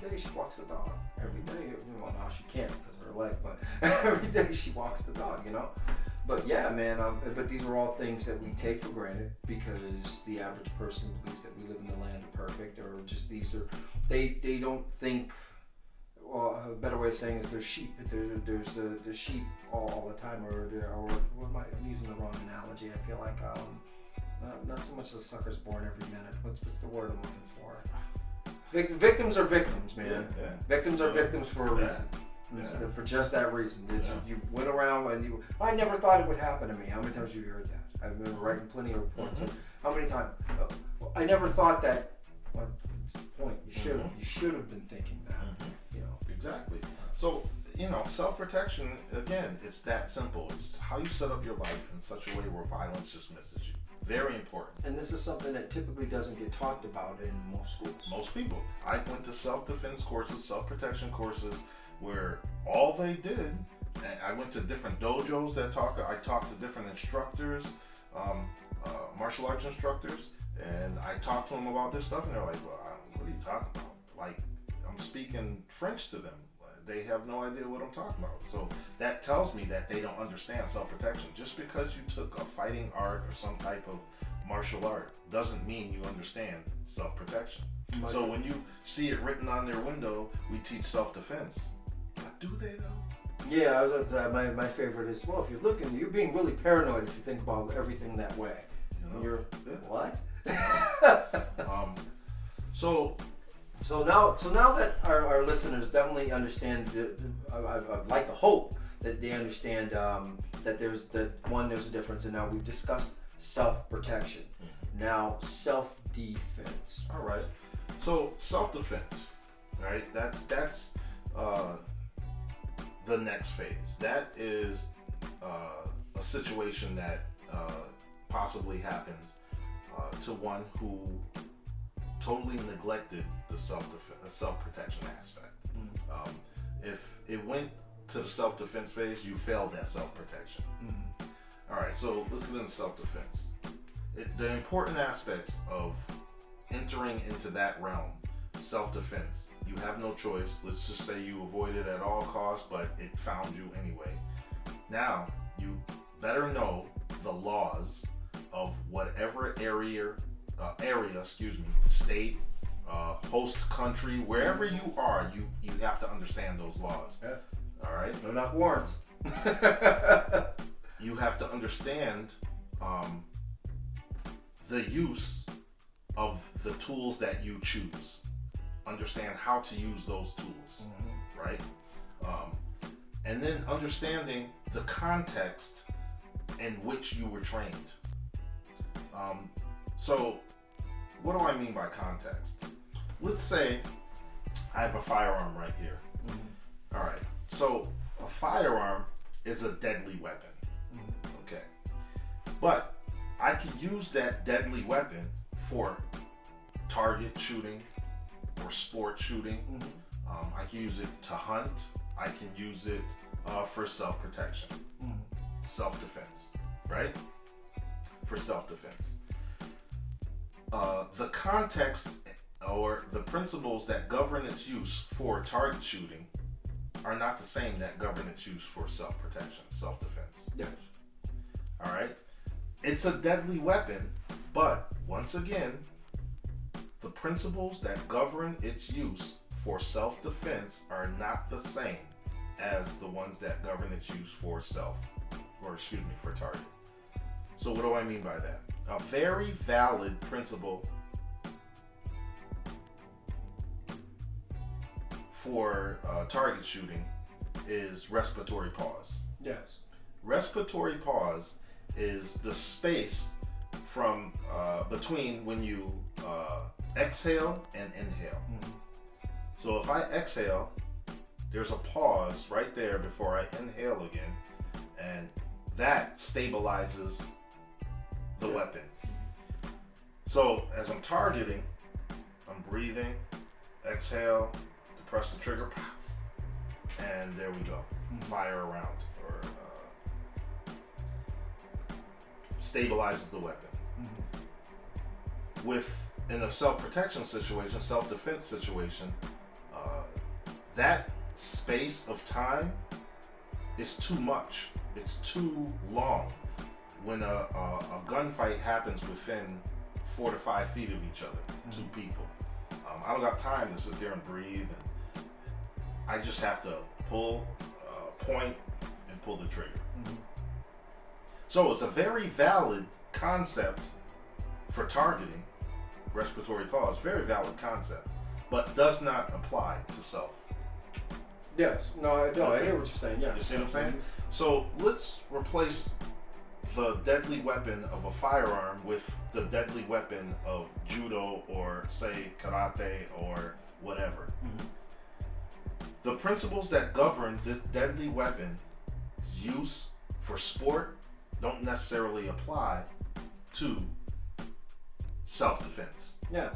day she walks the dog. Every day, well, now she can't because of her leg, but every day she walks the dog, But yeah, man, but these are all things that we take for granted because the average person believes that we live in the land of perfect, or just they don't think, well, a better way of saying is they're sheep. There's the sheep all the time, or what am I'm using the wrong analogy. I feel like, not so much the sucker's born every minute. What's the word I'm looking for? Victims are victims, man. Yeah. Victims are victims for a reason. Yeah. For just that reason. You went around and I never thought it would happen to me. How many times have you heard that? I've been writing plenty of reports. How many times? I never thought that. Well, that's the point. You should have been thinking that. Exactly. So, self-protection, again, it's that simple. It's how you set up your life in such a way where violence just misses you. Very important. And this is something that typically doesn't get talked about in most schools. Most people. I went to self-defense courses, self-protection courses, where all they did, I went to different dojos I talked to different instructors, martial arts instructors, and I talked to them about this stuff, and they're like, well, what are you talking about? Like, I'm speaking French to them. They have no idea what I'm talking about. So that tells me that they don't understand self-protection. Just because you took a fighting art or some type of martial art doesn't mean you understand self-protection. So when you see it written on their window, we teach self-defense. But do they though? Yeah, I was going to say, my favorite is, well, if you're looking, you're being really paranoid if you think about everything that way. You're, what? So now that our listeners definitely understand, I'd like to hope that they understand that there's a difference, and now we've discussed self-protection. Now self-defense. All right. So self-defense, right? That's the next phase. That is a situation that possibly happens to one who totally neglected the self-protection aspect. If it went to the self-defense phase, you failed that self-protection. All right, so let's get into self-defense. The important aspects of entering into that realm, self-defense, you have no choice. Let's just say you avoid it at all costs, but it found you anyway. Now, you better know the laws of whatever area, state, host country, wherever you are, you have to understand those laws. Yeah. All right? They're not warrants. You have to understand the use of the tools that you choose. Understand how to use those tools, right? And then understanding the context in which you were trained. So what do I mean by context? Let's say I have a firearm right here. All right. So a firearm is a deadly weapon. Okay. But I can use that deadly weapon for target shooting or sport shooting. I can use it to hunt. I can use it for self-protection, self-defense, right? For self-defense. The context or the principles that govern its use for target shooting are not the same that govern its use for self-protection, self-defense. Yes. All right? It's a deadly weapon, but once again, the principles that govern its use for self-defense are not the same as the ones that govern its use for for target. So what do I mean by that? A very valid principle for target shooting is respiratory pause. Yes. Respiratory pause is the space from between when you exhale and inhale. So if I exhale, there's a pause right there before I inhale again, and that stabilizes the weapon. So as I'm targeting, I'm breathing, exhale, depress the trigger, and there we go. Fire around, or stabilizes the weapon. In a self-protection situation, self-defense situation, that space of time is too much. It's too long. When a gunfight happens within 4 to 5 feet of each other, two people, I don't got time to sit there and breathe, and I just have to pull, point, and pull the trigger. So it's a very valid concept for targeting, respiratory pause, very valid concept, but does not apply to self. Yes. No, I hear what you're saying. Yes. You see what I'm saying? So let's replace the deadly weapon of a firearm with the deadly weapon of judo, or say karate, or whatever. The principles that govern this deadly weapon's use for sport don't necessarily apply to self-defense. Yes.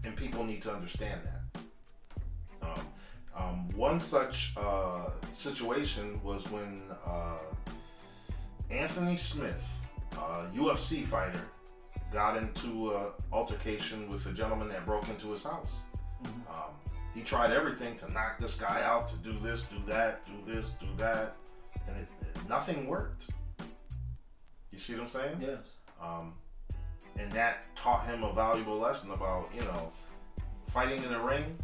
And people need to understand that. One such situation was when Anthony Smith, UFC fighter, got into an altercation with a gentleman that broke into his house. He tried everything to knock this guy out, to do this, do that, do this, do that, and nothing worked. You see what I'm saying? Yes. And that taught him a valuable lesson about, fighting in the ring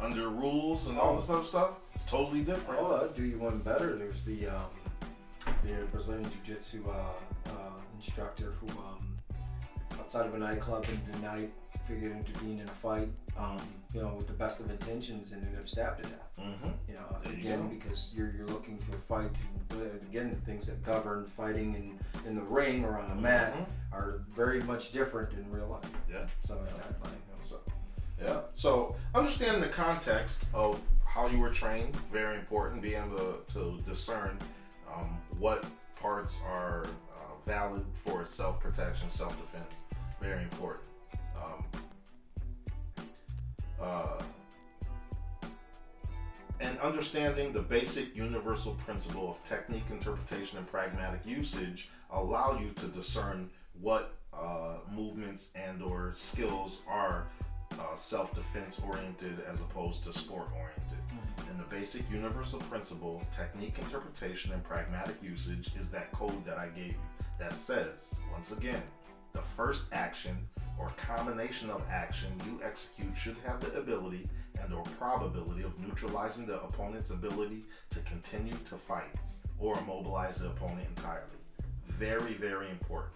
under rules and all this other stuff. It's totally different. Oh, I'll do you one better. There's the Brazilian Jiu-Jitsu instructor who, outside of a nightclub in the night, figured to intervene in a fight, with the best of intentions, and ended up stabbed to death. Again, because you're looking to fight. Again, the things that govern fighting in the ring or on a mat are very much different in real life. Yeah. So, yeah. So understanding the context of how you were trained, very important. Being able to discern what parts are valid for self-protection, self-defense, very important. And understanding the basic universal principle of technique, interpretation, and pragmatic usage allow you to discern what movements and or skills are self-defense oriented as opposed to sport oriented. And the basic universal principle of technique, interpretation, and pragmatic usage is that code that I gave you that says, once again, the first action or combination of action you execute should have the ability and or probability of neutralizing the opponent's ability to continue to fight or immobilize the opponent entirely. Very, very important.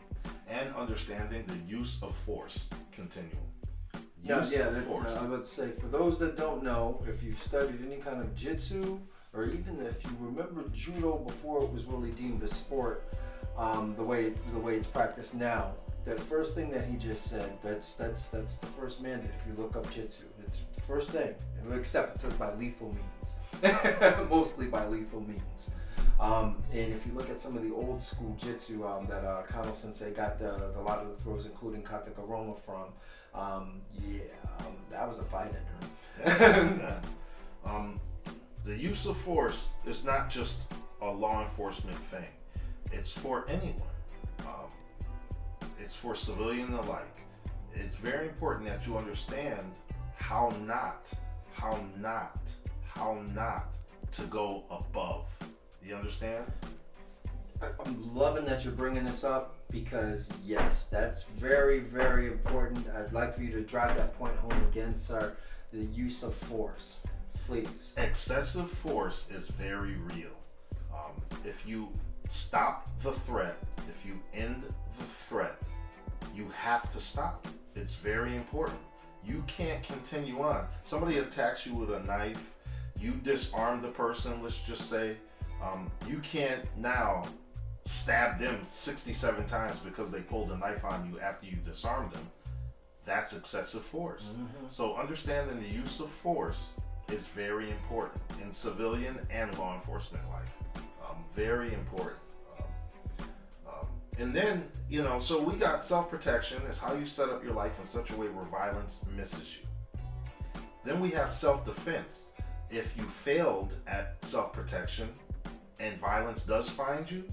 And understanding the use of force continuum. I would say, for those that don't know, if you've studied any kind of jitsu, or even if you remember judo before it was really deemed a sport, the way it's practiced now, that first thing that he just said, that's the first mandate. If you look up jitsu, it's the first thing, except it says by lethal means, mostly by lethal means. And if you look at some of the old school jitsu that Kano Sensei got a lot of the throws, including Kata Garoma from, that was a fight ender. The use of force is not just a law enforcement thing. It's for anyone. It's for civilian alike. It's very important that you understand how not to go above. You understand? I'm loving that you're bringing this up, because yes, that's very, very important. I'd like for you to drive that point home again, sir. The use of force, please. Excessive force is very real. If you stop the threat, if you end the threat, you have to stop. It's very important. You can't continue on. Somebody attacks you with a knife, you disarm the person, let's just say, you can't now stab them 67 times because they pulled a knife on you after you disarmed them. That's excessive force. So understanding the use of force is very important in civilian and law enforcement life. Very important. And then, so we got self-protection is how you set up your life in such a way where violence misses you. Then we have self-defense. If you failed at self-protection and violence does find you,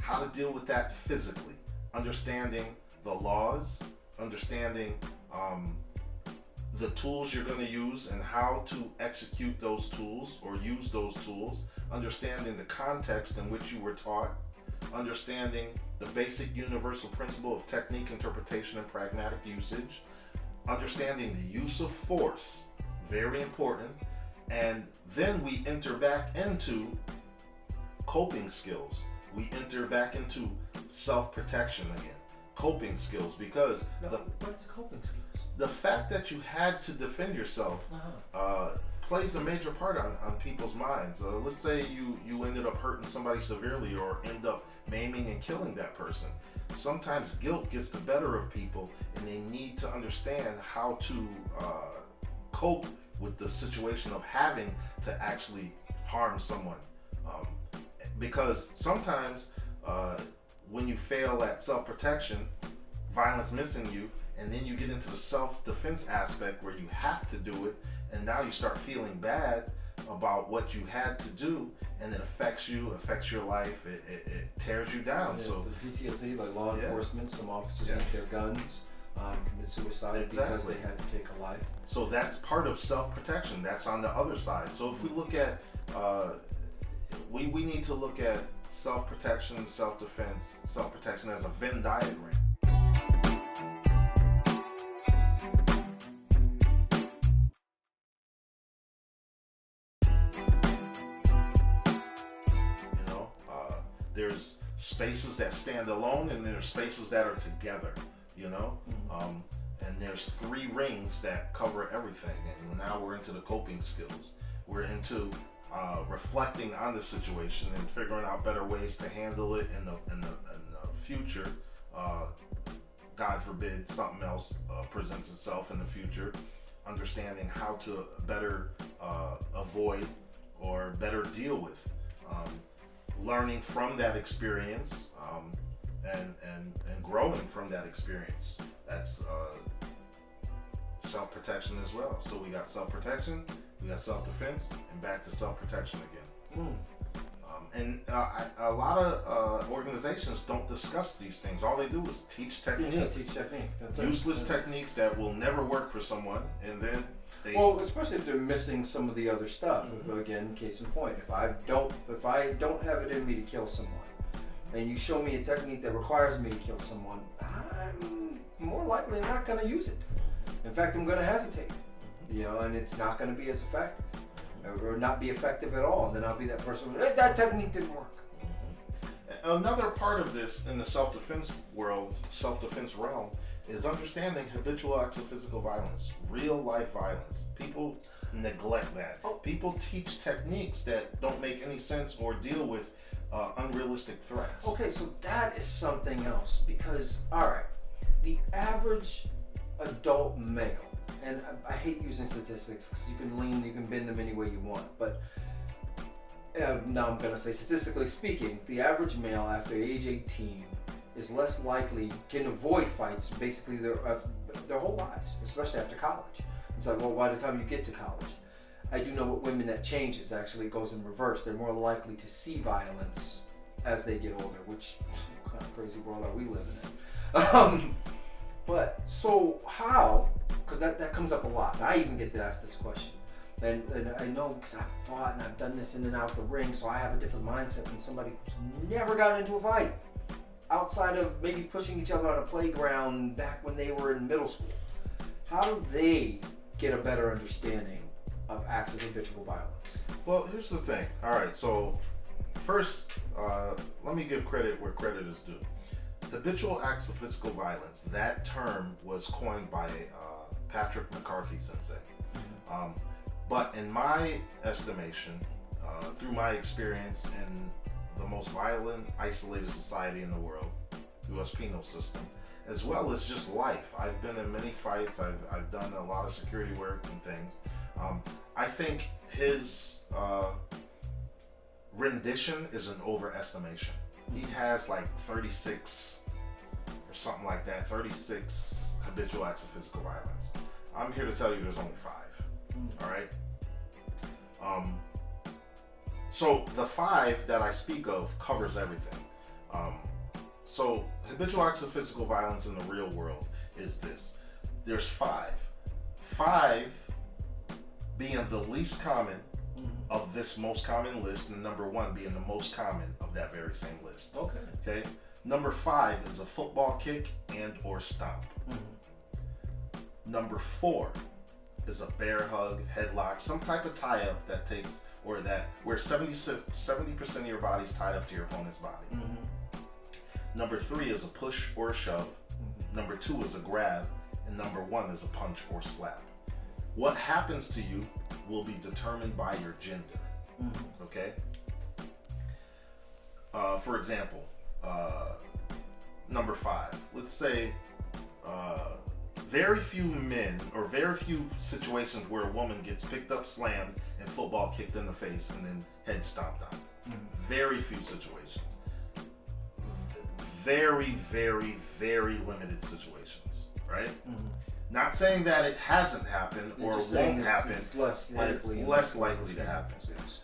how to deal with that physically. Understanding the laws, understanding the tools you're going to use and how to execute those tools or use those tools, understanding the context in which you were taught, understanding the basic universal principle of technique, interpretation, and pragmatic usage, understanding the use of force, very important, and then we enter back into coping skills. We enter back into self-protection again, coping skills, because what is coping skills? The fact that you had to defend yourself plays a major part on people's minds. Let's say you ended up hurting somebody severely or end up maiming and killing that person. Sometimes guilt gets the better of people and they need to understand how to cope with the situation of having to actually harm someone. Because sometimes when you fail at self-protection, violence missing you, and then you get into the self-defense aspect where you have to do it, and now you start feeling bad about what you had to do, and it affects you, affects your life, it tears you down. Yeah, so the PTSD, like law enforcement, some officers need their guns, commit suicide because they had to take a life. So that's part of self-protection. That's on the other side. So if we look at, we need to look at self-protection, self-defense, self-protection as a Venn diagram. There's spaces that stand alone, and there's spaces that are together, and there's 3 rings that cover everything. And now we're into the coping skills. We're into reflecting on the situation and figuring out better ways to handle it in the future. God forbid something else presents itself in the future. Understanding how to better avoid or better deal with. Learning from that experience and growing from that experience. That's self-protection as well. So we got self-protection, we got self-defense, and back to self-protection again. And a lot of organizations don't discuss these things. All they do is teach techniques. Yeah, teach technique. That's useless techniques that will never work for someone, and then well, especially if they're missing some of the other stuff. Again, case in point, if I don't have it in me to kill someone, and you show me a technique that requires me to kill someone, I'm more likely not going to use it. In fact, I'm going to hesitate, and it's not going to be as effective, or not be effective at all. And then I'll be that person. Hey, that technique didn't work. Another part of this in the self-defense world, self-defense realm, is understanding habitual acts of physical violence, real life violence. People neglect that. People teach techniques that don't make any sense or deal with unrealistic threats. Okay, so that is something else, because, all right, the average adult male, and I hate using statistics because you can bend them any way you want, but now I'm going to say, statistically speaking, the average male after age 18 is less likely, can avoid fights basically their whole lives, especially after college. It's like, well, by the time you get to college, I do know with women that changes, actually goes in reverse. They're more likely to see violence as they get older, which kind of crazy world are we living in? But so how, because that comes up a lot. I even get to ask this question. And I know because I've fought and I've done this in and out the ring, so I have a different mindset than somebody who's never gotten into a fight. Outside of maybe pushing each other on a playground back when they were in middle school. How do they get a better understanding of acts of habitual violence? Well, here's the thing. All right, so first, let me give credit where credit is due. Habitual acts of physical violence, that term was coined by Patrick McCarthy Sensei. But in my estimation, through my experience in the most violent, isolated society in the world, U.S. penal system, as well as just life. I've been in many fights. I've done a lot of security work and things. I think his rendition is an overestimation. He has like 36 or something like that, 36 habitual acts of physical violence. I'm here to tell you there's only 5. All right. So the 5 that I speak of covers everything. So habitual acts of physical violence in the real world is this. There's 5. 5 being the least common of this most common list, and number 1 being the most common of that very same list. Okay. Number 5 is a football kick and or stomp. Number 4 is a bear hug, headlock, some type of tie up that takes, or that where 70% of your body's tied up to your opponent's body. Number 3 is a push or a shove. Number 2 is a grab, and number 1 is a punch or slap. What happens to you will be determined by your gender. Okay. For example, number 5. Let's say very few men or very few situations where a woman gets picked up, slammed, and football kicked in the face and then head stomped on. Very few situations. Very, very, very limited situations, right? Not saying that it hasn't happened or won't happen. It's less likely. It's less likely to happen. Yes.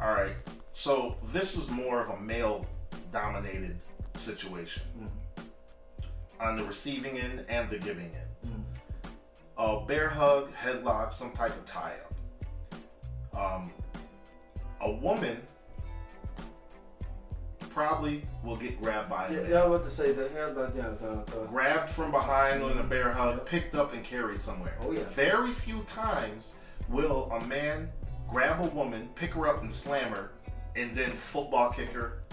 All right. So this is more of a male-dominated situation on the receiving end and the giving end. A bear hug, headlock, some type of tie-up. A woman probably will get grabbed by a man. I was about to say the Grabbed from behind in a bear hug, picked up and carried somewhere. Oh yeah. Very few times will a man grab a woman, pick her up and slam her, and then football kick her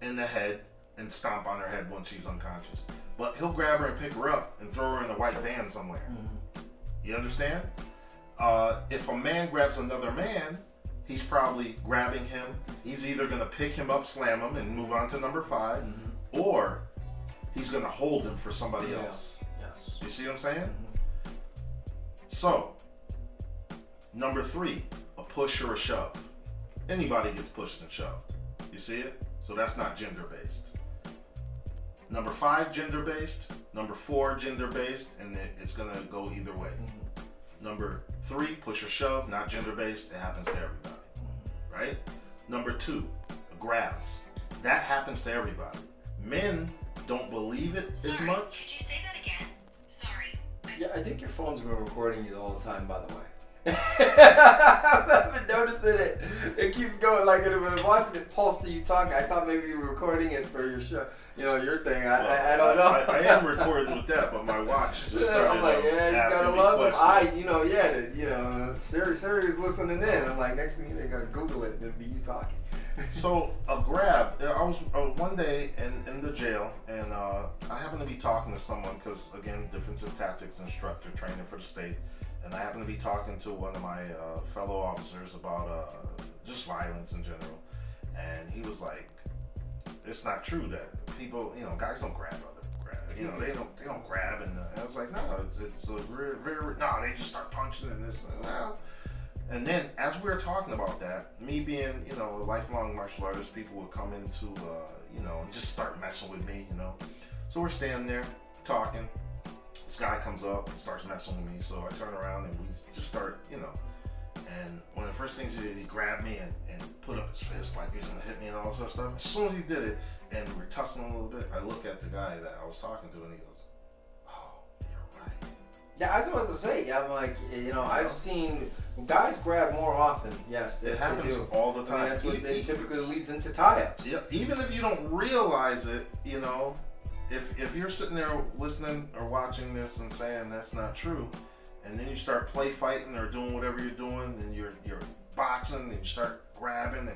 in the head and stomp on her head when she's unconscious. But he'll grab her and pick her up and throw her in a white van somewhere. You understand? If a man grabs another man, he's probably grabbing him. He's either going to pick him up, slam him, and move on to number 5, or he's going to hold him for somebody else. Yes. You see what I'm saying? So, number 3, a push or a shove. Anybody gets pushed and shoved. You see it? So that's not gender-based. Number 5, gender-based. Number 4, gender-based, and it's going to go either way. Number 3, push or shove, not gender-based. It happens to everybody, right? Number 2, grabs. That happens to everybody. Men don't believe it as much. Could you say that again? Sorry. Yeah, I think your phone's been recording you the whole time, by the way. I've been noticing it. It keeps going like I've been watching it pulse to you talking. I thought maybe you were recording it for your show, your thing. I don't know. I am recording with that, but my watch just started I'm like, yeah, you asking gotta me love questions. Siri was listening in. I'm like, next thing you know, you gotta Google it and it'll be you talking. So a grab. I was one day in the jail, and I happened to be talking to someone because, again, defensive tactics instructor, training for the state. And I happened to be talking to one of my fellow officers about just violence in general. And he was like, it's not true that people, guys don't grab other they don't grab. And I was like, no, it's a very, very, no, they just start punching and this and that. And then as we were talking about that, me being, a lifelong martial artist, people would come into, and just start messing with me, So we're standing there talking. This guy comes up and starts messing with me, so I turn around and we just start, and one of the first things he did, he grabbed me and put up his fist like he was gonna hit me and all this other stuff. As soon as he did it, and we're tussling a little bit, I look at the guy that I was talking to and he goes, "Oh, you're right." Yeah, I was about to say, I'm like, I've seen guys grab more often. Yes, it happens all the time. That's what it typically leads into tie-ups. Yeah, even if you don't realize it, If you're sitting there listening or watching this and saying that's not true, and then you start play fighting or doing whatever you're doing, and you're boxing and you start grabbing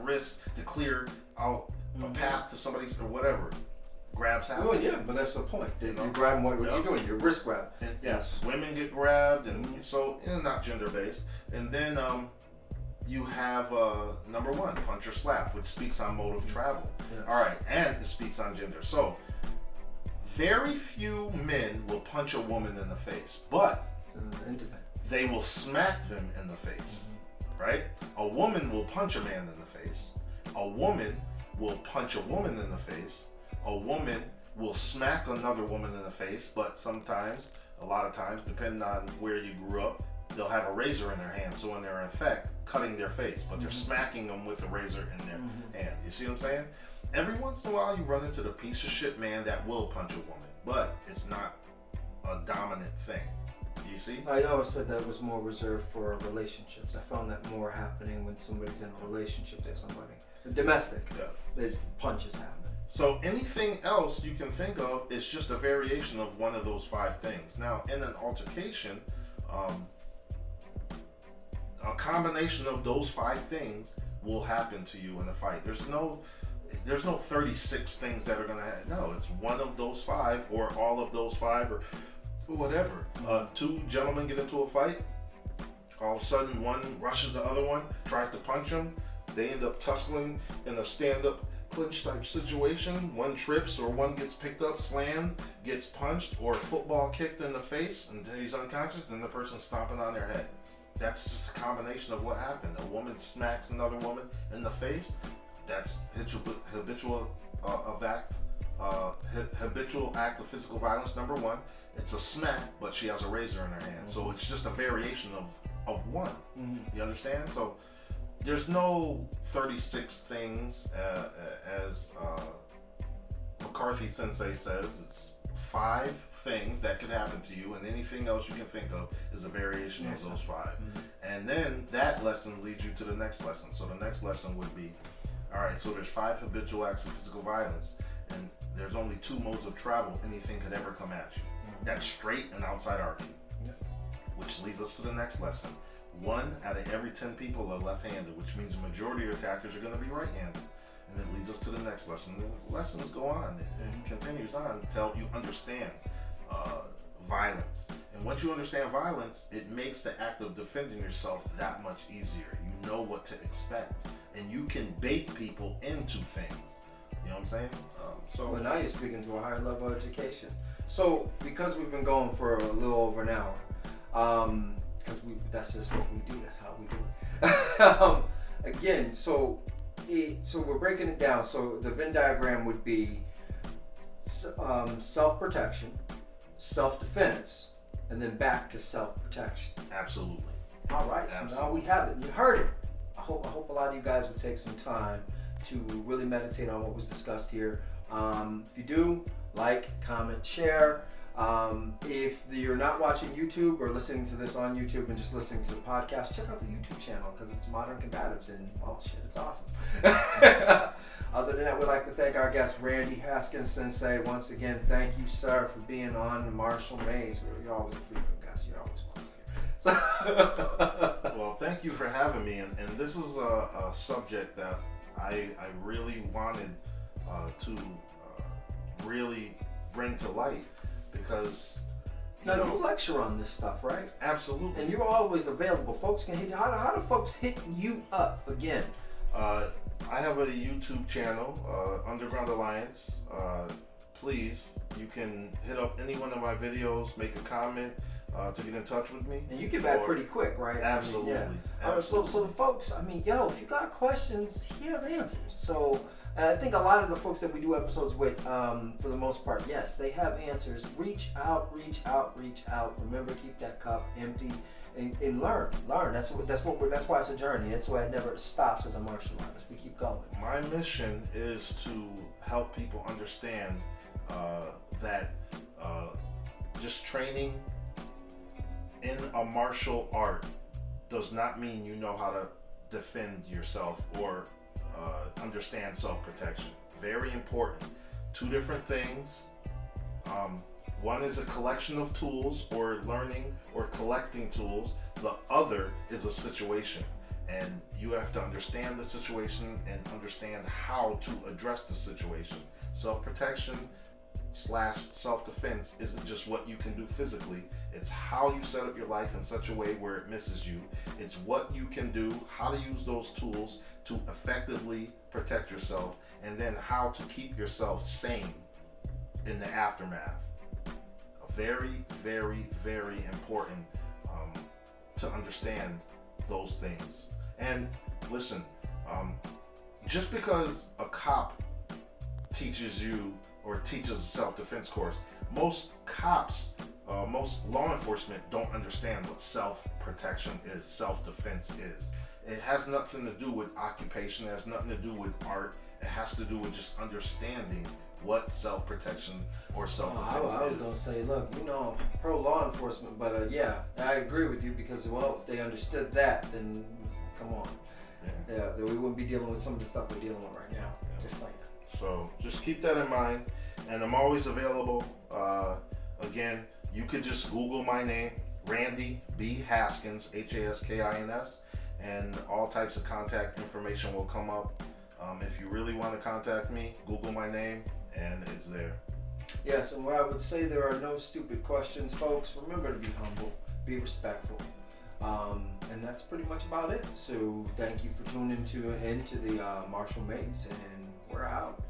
wrists to clear out a path to somebody or whatever, grabs happen. Oh yeah, but that's the point. You're grabbing what you're doing. Your wrist grab. And, yes. Women get grabbed, and so not gender based. And then you have number 1, punch or slap, which speaks on mode of travel. Yes. All right, and it speaks on gender. So. Very few men will punch a woman in the face, but they will smack them in the face, right? A woman will punch a man in the face. A woman will punch a woman in the face. A woman will smack another woman in the face, but sometimes, a lot of times, depending on where you grew up, they'll have a razor in their hand, so when they're in effect cutting their face, but they're smacking them with a razor in their hand. You see what I'm saying? Every once in a while you run into the piece of shit man that will punch a woman, but it's not a dominant thing. You see? I always said that was more reserved for relationships. I found that more happening when somebody's in a relationship with somebody. Domestic. Yeah. There's punches happening. So anything else you can think of is just a variation of one of those 5 things. Now, in an altercation, a combination of those 5 things will happen to you in a fight. There's no 36 things that are gonna happen. No, it's one of those 5 or all of those 5 or whatever. 2 gentlemen get into a fight. All of a sudden, one rushes the other one, tries to punch him. They end up tussling in a stand-up clinch type situation. One trips or one gets picked up, slammed, gets punched, or football kicked in the face until he's unconscious, and the person's stomping on their head. That's just a combination of what happened. A woman smacks another woman in the face. That's habitual act of physical violence. Number 1. It's a smack, but she has a razor in her hand. So it's just a variation of one. You understand? So there's no 36 things, as McCarthy Sensei says. It's 5 things that could happen to you, and anything else you can think of is a variation of those 5. And then that lesson leads you to the next lesson. So the next lesson would be, all right, so there's 5 habitual acts of physical violence, and there's only 2 modes of travel anything could ever come at you. That's straight and outside arcing. Which leads us to the next lesson. 1 out of every 10 people are left-handed, which means the majority of attackers are going to be right-handed. And it leads us to the next lesson. The lessons go on. It continues on until you understand violence. And once you understand violence, it makes the act of defending yourself that much easier. You know what to expect. And you can bait people into things. You know what I'm saying? Well, now you're speaking to a higher level of education. So, because we've been going for a little over an hour, because that's just what we do. That's how we do it. Again, so we're breaking it down. So the Venn diagram would be self-protection, self-defense, and then back to self-protection. Absolutely. All right. So now we have it. You heard it. I hope a lot of you guys would take some time to really meditate on what was discussed here. If you do, like, comment, share. If you're not watching YouTube or listening to this on YouTube and just listening to the podcast, check out the YouTube channel because it's Modern Combatives and, well, shit, it's awesome. Other than that, we'd like to thank our guest, Randy Haskins Sensei. Once again, thank you, sir, for being on the Marshall Maze. You're always a frequent guest. You're always welcome here. Well, thank you for having me. And this is a subject that I really wanted to really bring to light because now you lecture on this stuff, right? Absolutely. And you're always available. Folks can hit you. How do folks hit you up again? I have a YouTube channel, Underground Alliance. Please, you can hit up any one of my videos, make a comment to get in touch with me. And you get back pretty quick, right? Absolutely. I mean, yeah. Absolutely. So the folks, I mean, if you got questions, he has answers. So I think a lot of the folks that we do episodes with, for the most part, yes, they have answers. Reach out. Remember, keep that cup empty and learn. That's why it's a journey. That's why it never stops as a martial artist. We keep going. My mission is to help people understand that just training in a martial art does not mean you know how to defend yourself or understand self-protection. Very important. 2 different things. One is a collection of tools or learning or collecting tools. The other is a situation. And you have to understand the situation and understand how to address the situation. Self-protection / self-defense isn't just what you can do physically. It's how you set up your life in such a way where it misses you. It's what you can do, how to use those tools to effectively protect yourself, and then how to keep yourself sane in the aftermath. Very, very, very important to understand those things. And listen, just because a cop teaches you or teaches a self-defense course. Most cops, most law enforcement don't understand what self-protection is, self-defense is. It has nothing to do with occupation. It has nothing to do with art. It has to do with just understanding what self-protection or self-defense I was is. gonna say, look, pro law enforcement, but yeah, I agree with you because, well, if they understood that, then come on, yeah, then we wouldn't be dealing with some of the stuff we're dealing with right now. Yeah. Just like that. So just keep that in mind, and I'm always available. Again, you could just Google my name, Randy B. Haskins, Haskins, and all types of contact information will come up. If you really want to contact me, Google my name, and it's there. Yes, and what I would say, there are no stupid questions, folks. Remember to be humble, be respectful, and that's pretty much about it. So thank you for tuning into the Marshall Maze, and we're out.